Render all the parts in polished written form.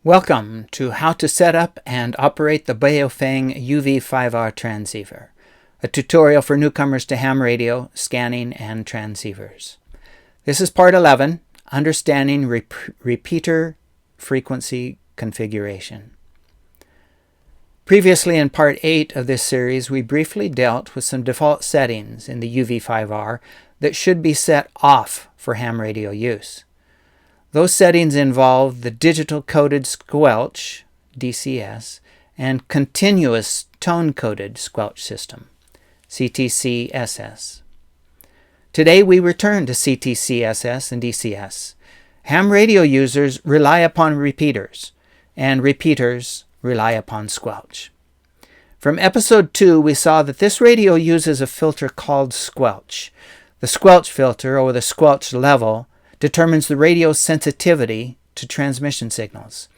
Welcome to how to set up and operate the Baofeng UV-5R transceiver, a tutorial for newcomers to ham radio, scanning, and transceivers. This is part 11, Understanding Repeater Frequency Configuration. Previously in part 8 of this series, we briefly dealt with some default settings in the UV-5R that should be set off for ham radio use. Those settings involve the digital coded squelch, DCS, and continuous tone-coded squelch system, CTCSS. Today we return to CTCSS and DCS. Ham radio users rely upon repeaters, and repeaters rely upon squelch. From episode 2, we saw that this radio uses a filter called squelch. The squelch filter, or the squelch level, determines the radio's sensitivity to transmission signals.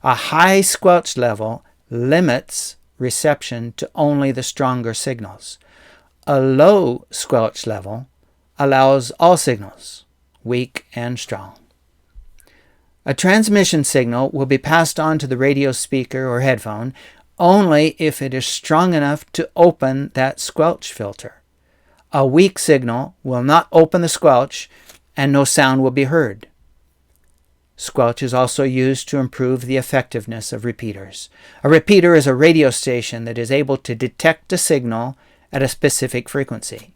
A high squelch level limits reception to only the stronger signals. A low squelch level allows all signals, weak and strong. A transmission signal will be passed on to the radio speaker or headphone only if it is strong enough to open that squelch filter. A weak signal will not open the squelch and no sound will be heard. Squelch is also used to improve the effectiveness of repeaters. A repeater is a radio station that is able to detect a signal at a specific frequency.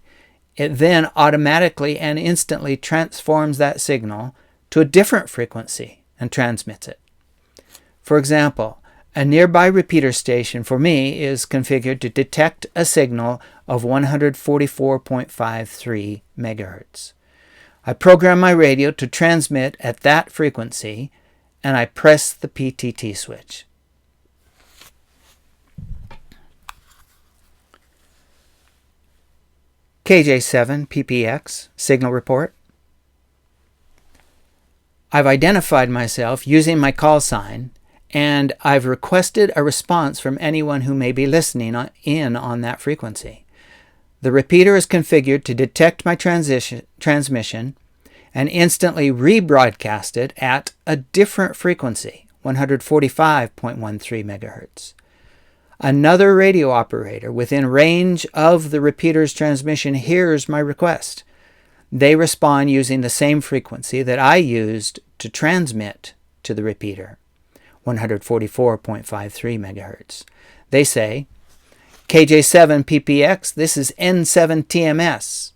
It then automatically and instantly transforms that signal to a different frequency and transmits it. For example, a nearby repeater station for me is configured to detect a signal of 144.53 megahertz. I program my radio to transmit at that frequency, and I press the PTT switch. KJ7 PPX signal report. I've identified myself using my call sign, and I've requested a response from anyone who may be listening in on that frequency. The repeater is configured to detect my transmission and instantly rebroadcast it at a different frequency, 145.13 megahertz. Another radio operator within range of the repeater's transmission hears my request. They respond using the same frequency that I used to transmit to the repeater, 144.53 megahertz. They say, KJ7 PPX, this is N7 TMS.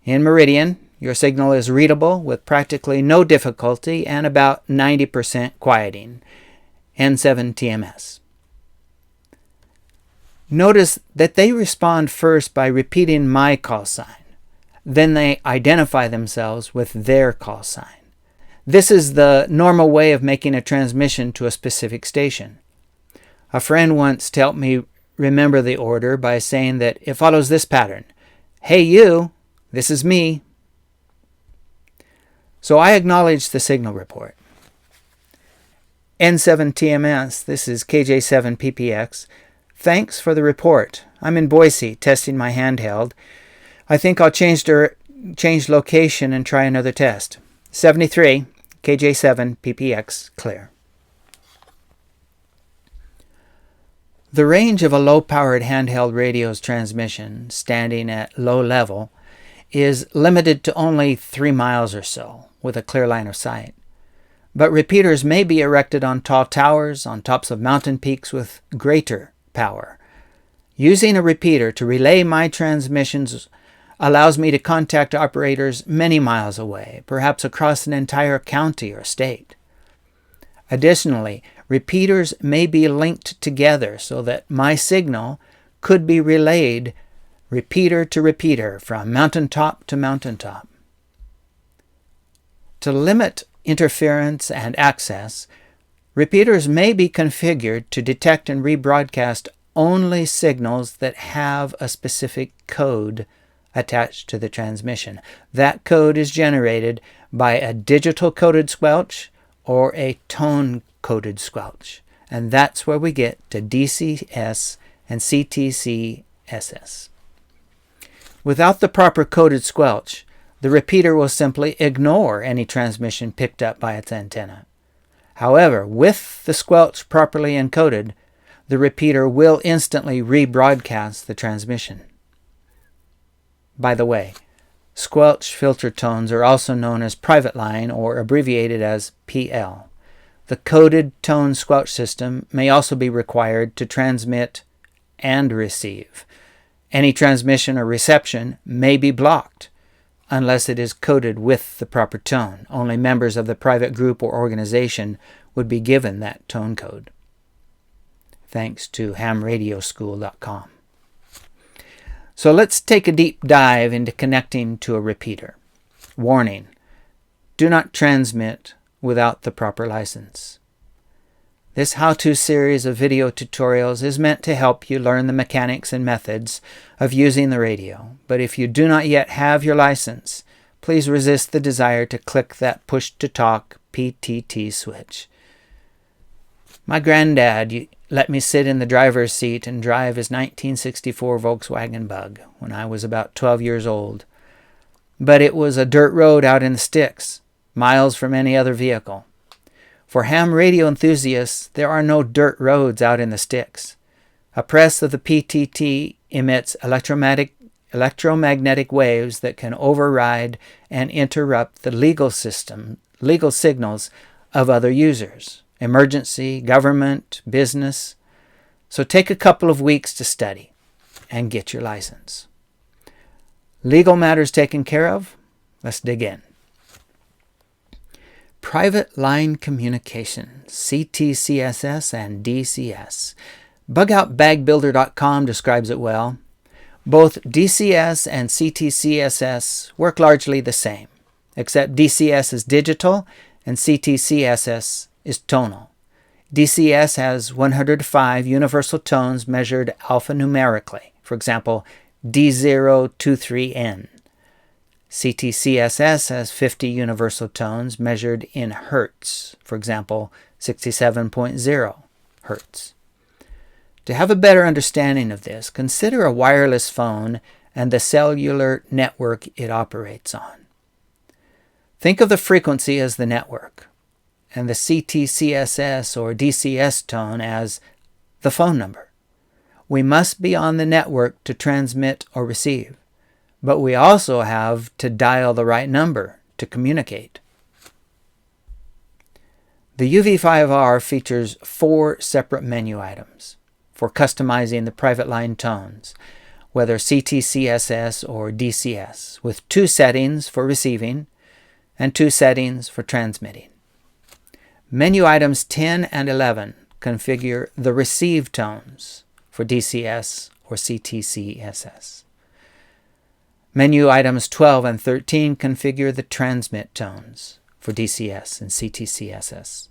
In Meridian, your signal is readable with practically no difficulty and about 90% quieting. N7 TMS. Notice that they respond first by repeating my call sign. Then they identify themselves with their call sign. This is the normal way of making a transmission to a specific station. A friend once helped me remember the order by saying that it follows this pattern. Hey you, this is me. So I acknowledge the signal report. N7 TMS, this is KJ7 PPX. Thanks for the report. I'm in Boise testing my handheld. I think I'll change location and try another test. 73, KJ7 PPX, clear. The range of a low-powered handheld radio's transmission, standing at low level, is limited to only 3 miles or so, with a clear line of sight. But repeaters may be erected on tall towers, on tops of mountain peaks with greater power. Using a repeater to relay my transmissions allows me to contact operators many miles away, perhaps across an entire county or state. Additionally, repeaters may be linked together so that my signal could be relayed repeater to repeater from mountaintop to mountaintop. To limit interference and access, repeaters may be configured to detect and rebroadcast only signals that have a specific code attached to the transmission. That code is generated by a digital coded squelch or a tone-coded squelch. And that's where we get to DCS and CTCSS. Without the proper coded squelch, the repeater will simply ignore any transmission picked up by its antenna. However, with the squelch properly encoded, the repeater will instantly rebroadcast the transmission. By the way, squelch filter tones are also known as private line or abbreviated as PL. The coded tone squelch system may also be required to transmit and receive. Any transmission or reception may be blocked unless it is coded with the proper tone. Only members of the private group or organization would be given that tone code. Thanks to hamradioschool.com. So let's take a deep dive into connecting to a repeater. Warning: do not transmit without the proper license. This how-to series of video tutorials is meant to help you learn the mechanics and methods of using the radio, but if you do not yet have your license, please resist the desire to click that push-to-talk PTT switch. My granddad let me sit in the driver's seat and drive his 1964 Volkswagen Bug when I was about 12 years old, but it was a dirt road out in the sticks, miles from any other vehicle. For ham radio enthusiasts, there are no dirt roads out in the sticks. A press of the PTT emits electromagnetic waves that can override and interrupt the legal signals of other users, emergency, government, business. So take a couple of weeks to study and get your license. Legal matters taken care of? Let's dig in. Private line communication, CTCSS and DCS. Bugoutbagbuilder.com describes it well. Both DCS and CTCSS work largely the same, except DCS is digital and CTCSS is tonal. DCS has 105 universal tones measured alphanumerically, for example, D023N. CTCSS has 50 universal tones measured in hertz, for example, 67.0 hertz. To have a better understanding of this, consider a wireless phone and the cellular network it operates on. Think of the frequency as the network, and the CTCSS or DCS tone as the phone number. We must be on the network to transmit or receive, but we also have to dial the right number to communicate. The UV-5R features 4 separate menu items for customizing the private line tones, whether CTCSS or DCS, with 2 settings for receiving and 2 settings for transmitting. Menu items 10 and 11 configure the receive tones for DCS or CTCSS. Menu items 12 and 13 configure the transmit tones for DCS and CTCSS.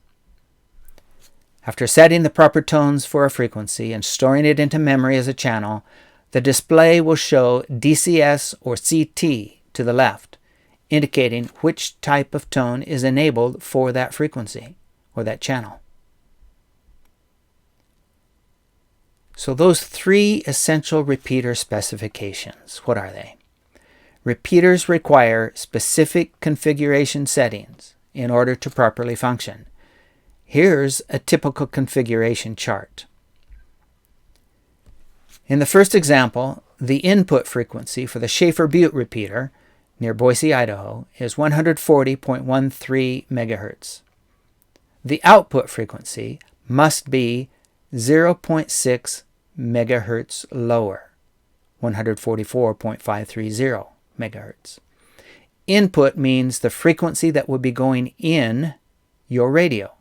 After setting the proper tones for a frequency and storing it into memory as a channel, the display will show DCS or CT to the left, indicating which type of tone is enabled for that frequency or that channel. So those 3 essential repeater specifications, what are they? Repeaters require specific configuration settings in order to properly function. Here's a typical configuration chart. In the first example, the input frequency for the Schaefer-Butte repeater near Boise, Idaho is 140.13 megahertz. The output frequency must be 0.6 megahertz lower, 144.530 megahertz. Input means the frequency that will be going in your radio.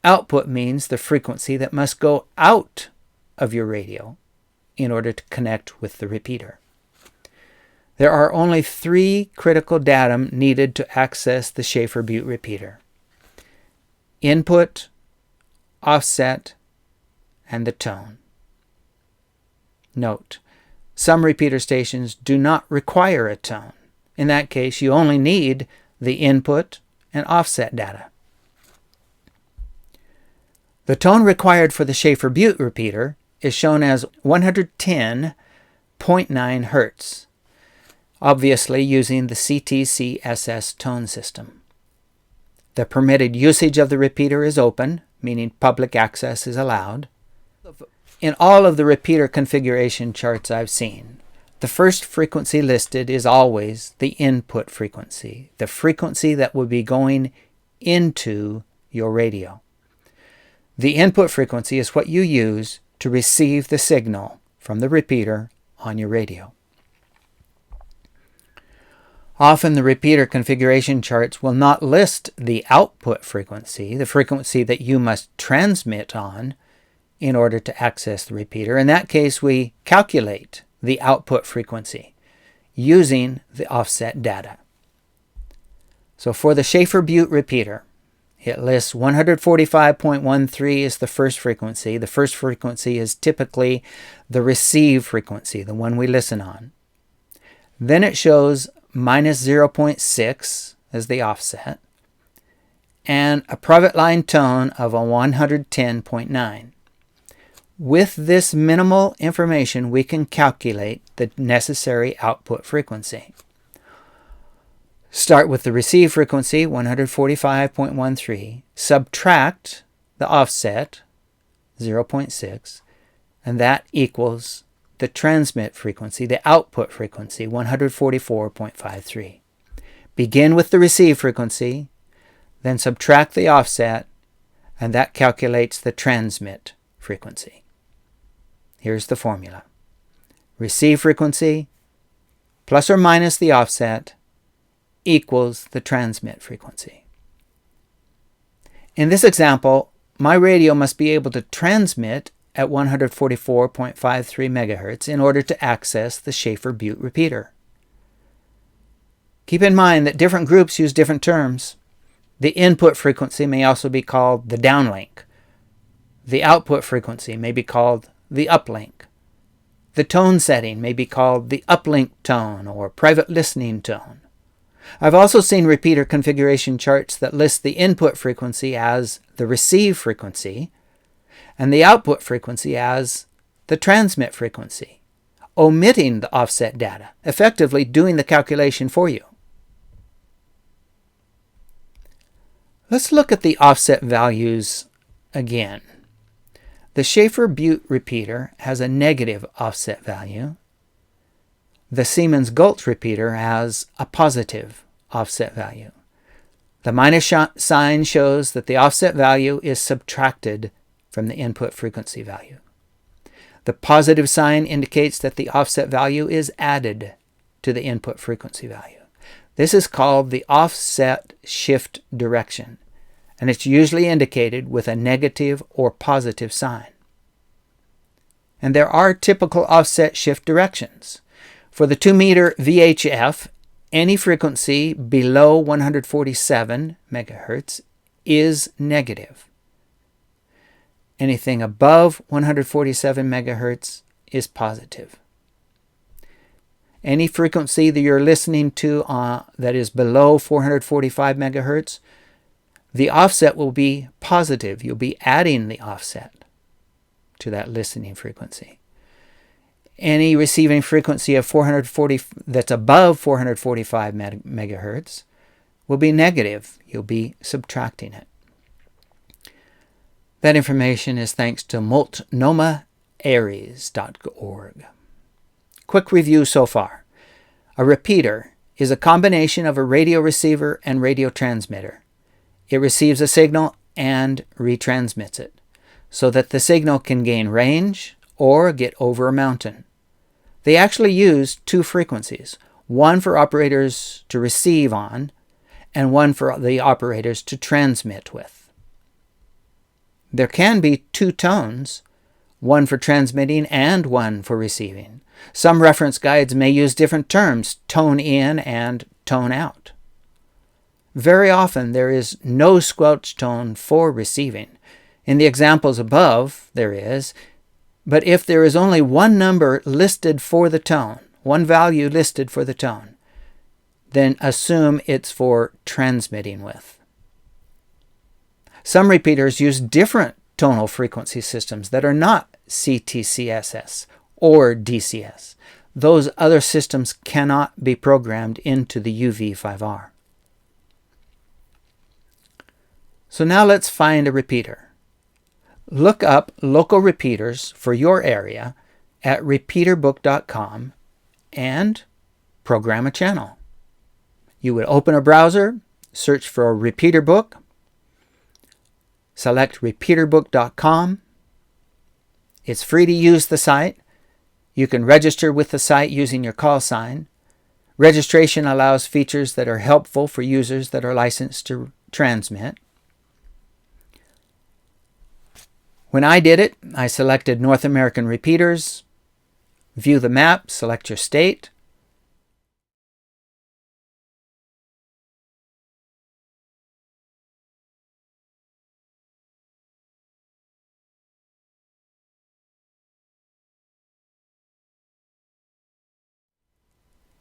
Output means the frequency that must go out of your radio in order to connect with the repeater. There are only 3 critical datum needed to access the Schaefer-Butte repeater: input, offset, and the tone. Note, some repeater stations do not require a tone. In that case, you only need the input and offset data. The tone required for the Schaefer-Butte repeater is shown as 110.9 Hertz, obviously using the CTCSS tone system. The permitted usage of the repeater is open, meaning public access is allowed. In all of the repeater configuration charts I've seen, the first frequency listed is always the input frequency, the frequency that will be going into your radio. The input frequency is what you use to receive the signal from the repeater on your radio. Often the repeater configuration charts will not list the output frequency, the frequency that you must transmit on in order to access the repeater. In that case, we calculate the output frequency using the offset data. So for the Schaefer-Butte repeater, it lists 145.13 is the first frequency. The first frequency is typically the receive frequency, the one we listen on. Then it shows minus 0.6 as the offset, and a private line tone of a 110.9. With this minimal information, we can calculate the necessary output frequency. Start with the receive frequency, 145.13, subtract the offset, 0.6, and that equals the transmit frequency, the output frequency, 144.53. Begin with the receive frequency, then subtract the offset, and that calculates the transmit frequency. Here's the formula. Receive frequency plus or minus the offset equals the transmit frequency. In this example, my radio must be able to transmit at 144.53 megahertz in order to access the Schaefer-Butte repeater. Keep in mind that different groups use different terms. The input frequency may also be called the downlink. The output frequency may be called the uplink. The tone setting may be called the uplink tone or private listening tone. I've also seen repeater configuration charts that list the input frequency as the receive frequency and the output frequency as the transmit frequency, omitting the offset data, effectively doing the calculation for you. Let's look at the offset values again. The Schaefer-Butte repeater has a negative offset value. The Siemens-Gulch repeater has a positive offset value. The minus sign shows that the offset value is subtracted from the input frequency value. The positive sign indicates that the offset value is added to the input frequency value. This is called the offset shift direction, and it's usually indicated with a negative or positive sign. And there are typical offset shift directions. For the 2-meter VHF, any frequency below 147 megahertz is negative. Anything above 147 megahertz is positive. Any frequency that you're listening to that is below 445 megahertz, the offset will be positive. You'll be adding the offset to that listening frequency. Any receiving frequency of 440 that's above 445 megahertz will be negative. You'll be subtracting it. That information is thanks to multnomaaries.org. Quick review so far. A repeater is a combination of a radio receiver and radio transmitter. It receives a signal and retransmits it so that the signal can gain range or get over a mountain. They actually use two frequencies, one for operators to receive on and one for the operators to transmit with. There can be two tones, one for transmitting and one for receiving. Some reference guides may use different terms, tone in and tone out. Very often there is no squelch tone for receiving. In the examples above, there is, but if there is only one number listed for the tone, one value listed for the tone, then assume it's for transmitting with. Some repeaters use different tonal frequency systems that are not CTCSS or DCS. Those other systems cannot be programmed into the UV-5R. So now let's find a repeater. Look up local repeaters for your area at repeaterbook.com and program a channel. You would open a browser, search for a repeater book, select repeaterbook.com. It's free to use the site. You can register with the site using your call sign. Registration allows features that are helpful for users that are licensed to transmit. When I did it, I selected North American repeaters, view the map, select your state.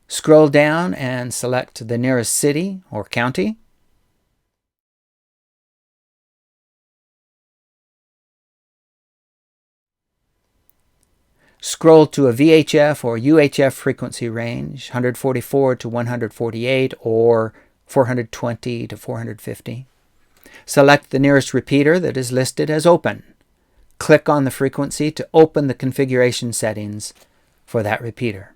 Scroll down and select the nearest city or county. Scroll to a VHF or UHF frequency range, 144 to 148 or 420 to 450. Select the nearest repeater that is listed as open. Click on the frequency to open the configuration settings for that repeater.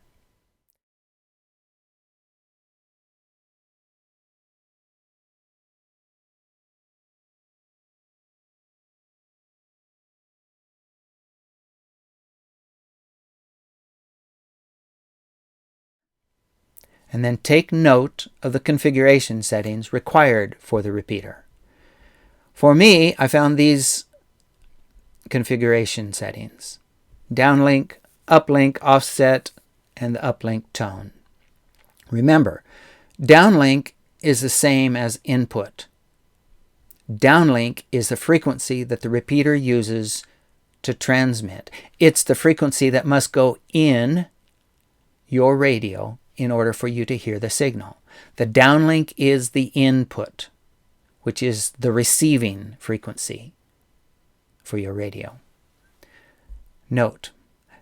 And then take note of the configuration settings required for the repeater. For me, I found these configuration settings: downlink, uplink, offset, and the uplink tone. Remember, downlink is the same as input. Downlink is the frequency that the repeater uses to transmit. It's the frequency that must go in your radio in order for you to hear the signal. The downlink is the input, which is the receiving frequency for your radio. Note,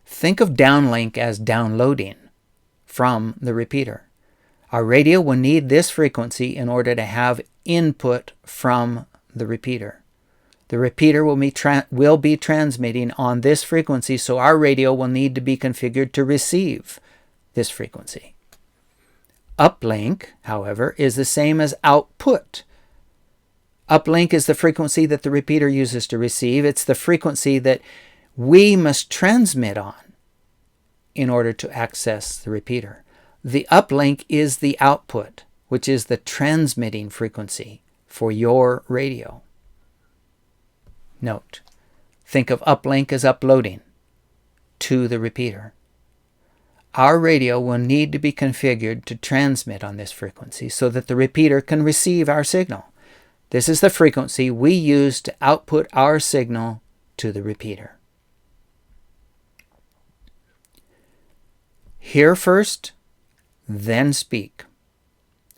think of downlink as downloading from the repeater. Our radio will need this frequency in order to have input from the repeater. The repeater will be transmitting on this frequency, so our radio will need to be configured to receive this frequency. Uplink, however, is the same as output. Uplink is the frequency that the repeater uses to receive. It's the frequency that we must transmit on in order to access the repeater. The uplink is the output, which is the transmitting frequency for your radio. Note, think of uplink as uploading to the repeater. Our radio will need to be configured to transmit on this frequency so that the repeater can receive our signal. This is the frequency we use to output our signal to the repeater. Hear first, then speak.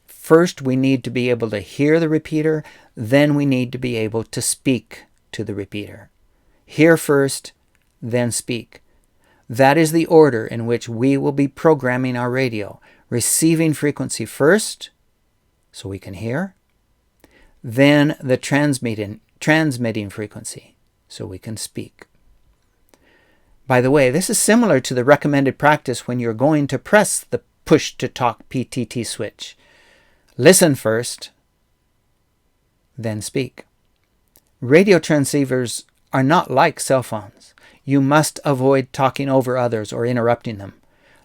First, we need to be able to hear the repeater, then we need to be able to speak to the repeater. Hear first, then speak. That is the order in which we will be programming our radio. Receiving frequency first, so we can hear, then the transmitting frequency, so we can speak. By the way, this is similar to the recommended practice when you're going to press the push-to-talk PTT switch. Listen first, then speak. Radio transceivers are not like cell phones. You must avoid talking over others or interrupting them.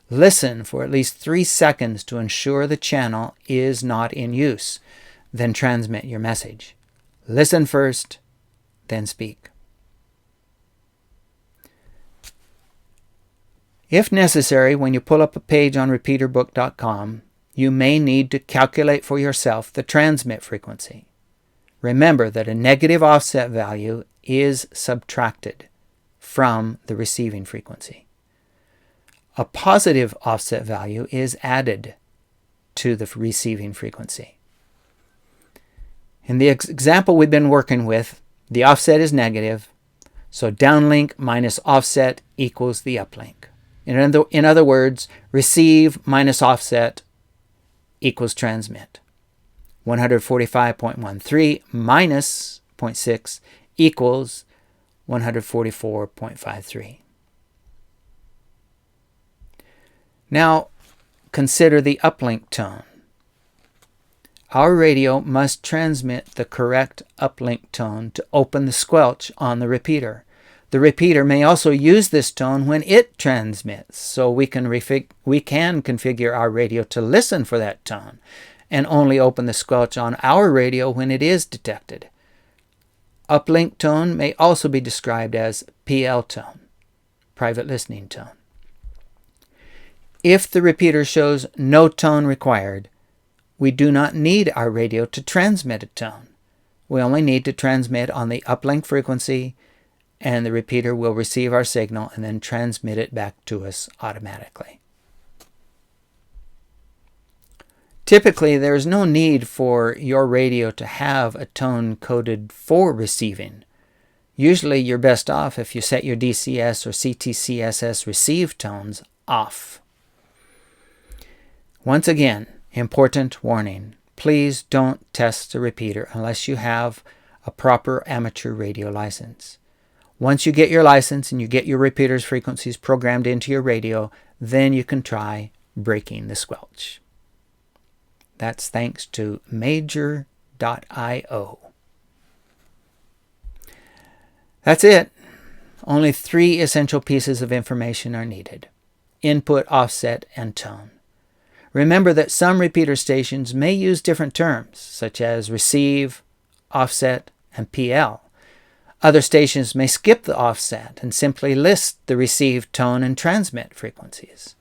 Listen for at least 3 seconds to ensure the channel is not in use. Then transmit your message. Listen first, then speak. If necessary, when you pull up a page on repeaterbook.com, you may need to calculate for yourself the transmit frequency. Remember that a negative offset value is subtracted from the receiving frequency. A positive offset value is added to the receiving frequency. In the example we've been working with, the offset is negative, so downlink minus offset equals the uplink. In other words, receive minus offset equals transmit. 145.13 minus 144.6 equals 144.53. Now, consider the uplink tone. Our radio must transmit the correct uplink tone to open the squelch on the repeater. The repeater may also use this tone when it transmits, so we can configure our radio to listen for that tone and only open the squelch on our radio when it is detected. Uplink tone may also be described as PL tone, private listening tone. If the repeater shows no tone required, we do not need our radio to transmit a tone. We only need to transmit on the uplink frequency, and the repeater will receive our signal and then transmit it back to us automatically. Typically, there is no need for your radio to have a tone coded for receiving. Usually, you're best off if you set your DCS or CTCSS receive tones off. Once again, important warning. Please don't test the repeater unless you have a proper amateur radio license. Once you get your license and you get your repeater's frequencies programmed into your radio, then you can try breaking the squelch. That's thanks to Major.io. That's it. Only 3 essential pieces of information are needed: input, offset, and tone. Remember that some repeater stations may use different terms, such as receive, offset, and PL. Other stations may skip the offset and simply list the receive, tone, and transmit frequencies.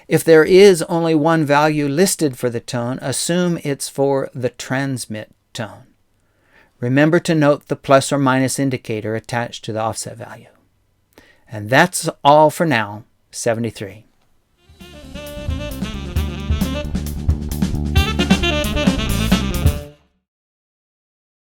If there is only one value listed for the tone, assume it's for the transmit tone. Remember to note the plus or minus indicator attached to the offset value. And that's all for now, 73.